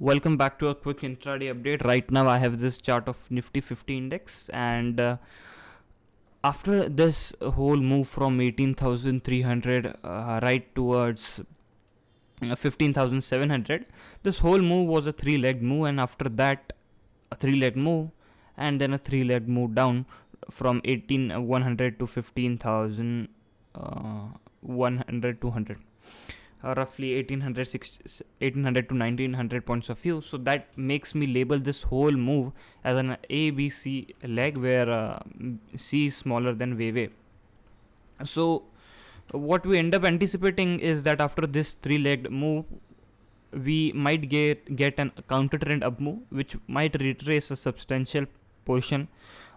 Welcome back to a quick intraday update. Right now I have this chart of Nifty 50 index, and after this whole move from 18,300 right towards 15,700, this whole move was a three-legged move, and after that a three-leg move and then a three-leg move down from 18,100 to 15,100 200, roughly 1800 to 1900 points of view. So that makes me label this whole move as an ABC leg, where C is smaller than VWAY. So what we end up anticipating is that after this three-legged move, we might get an counter trend up move, which might retrace a substantial portion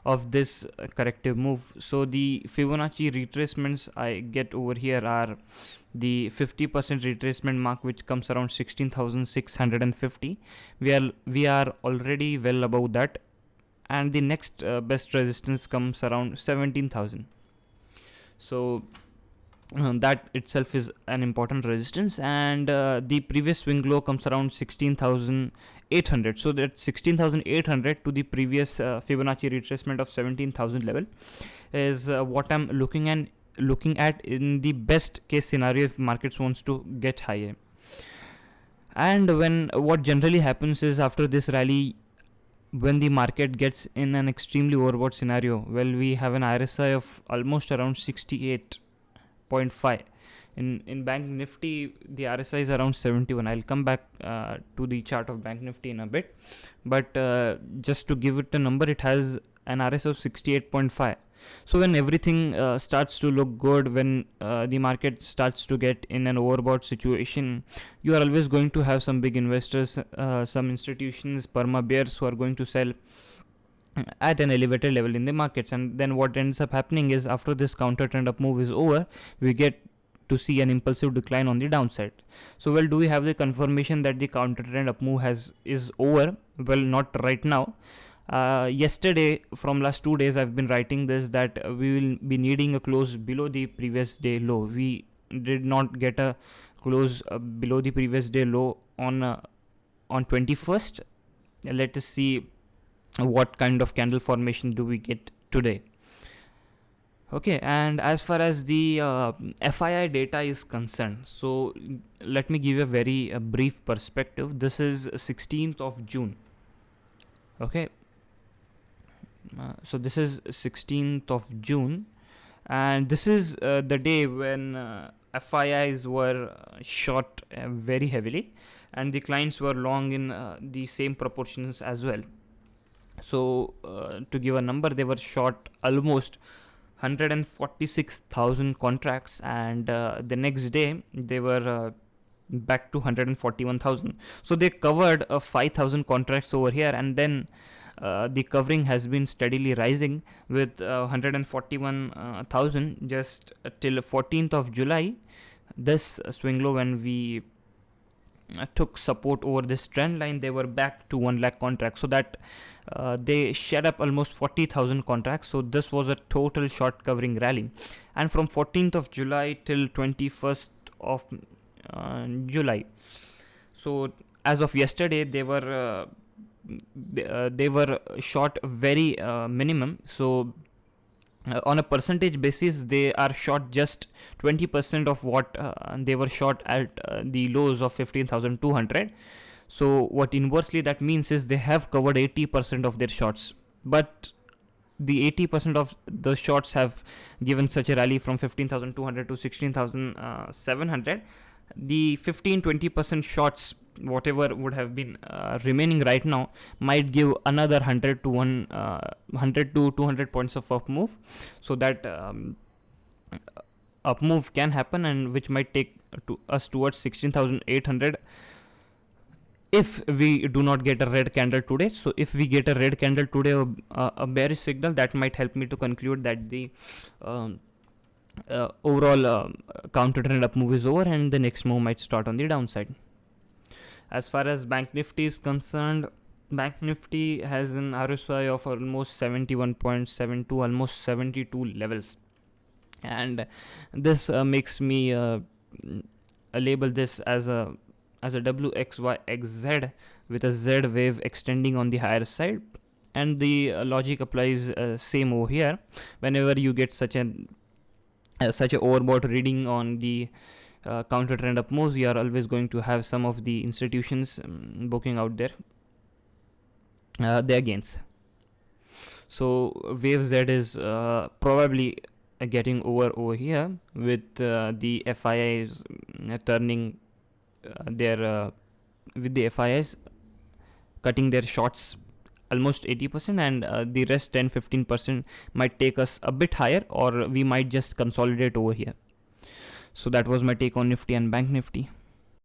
of this corrective move. So the Fibonacci retracements I get over here are the 50% retracement mark, which comes around 16,650. We are already well above that, and the next best resistance comes around 17,000. So that itself is an important resistance, and the previous swing low comes around 16,800. So that 16,800 to the previous Fibonacci retracement of 17,000 level is what I'm looking at in the best case scenario if markets wants to get higher. And when what generally happens is, after this rally, when the market gets in an extremely overbought scenario, well, we have an RSI of almost around 68.5. In Bank Nifty, the RSI is around 71. I'll come back to the chart of Bank Nifty in a bit, but just to give it a number, it has an RSI of 68.5. So when everything starts to look good, when the market starts to get in an overbought situation, you are always going to have some big investors, some institutions, perma bears, who are going to sell at an elevated level in the markets. And then what ends up happening is, after this counter trend up move is over, we get to see an impulsive decline on the downside. So, well, do we have the confirmation that the counter trend up move is over? Well, not right now. Yesterday, from last 2 days, I've been writing this, that we will be needing a close below the previous day low. We did not get a close below the previous day low on 21st. Let us see what kind of candle formation do we get today. Okay, and as far as the FII data is concerned, so let me give you a very brief perspective. This is 16th of June. Okay, so this is 16th of June, and this is the day when FIIs were short very heavily, and the clients were long in the same proportions as well. So to give a number, they were short almost 146,000 contracts, and the next day they were back to 141,000. So they covered 5,000 contracts over here, and then the covering has been steadily rising with 141,000 just till 14th of July. This swing low, when we took support over this trend line, they were back to 1 lakh contracts. So that they shed up almost 40,000 contracts. So this was a total short covering rally, and from 14th of July till 21st of July. So as of yesterday, they were short very minimum. So on a percentage basis, they are short just 20% of what they were short at the lows of 15,200. So what inversely that means is, they have covered 80% of their shorts, but the 80% of the shorts have given such a rally from 15,200 to 16,700. The 15-20% shorts, whatever would have been remaining right now, might give another 100 to 200 points of up move. So that up move can happen, and which might take us towards 16,800 if we do not get a red candle today. So if we get a red candle today, a bearish signal, that might help me to conclude that the overall counter trend up move is over, and the next move might start on the downside. As far as Bank Nifty is concerned, Bank Nifty has an RSI of almost 71.72, almost 72 levels, and this makes me label this as a as a WXYXZ with a Z wave extending on the higher side, and the logic applies same over here. Whenever you get such a overbought reading on the counter trend up moves, you are always going to have some of the institutions booking out there their gains. So wave Z is probably getting over here with the FIIs turning their with the FIIs cutting their shorts almost 80%, and the rest 10-15% might take us a bit higher, or we might just consolidate over here. So that was my take on Nifty and Bank Nifty.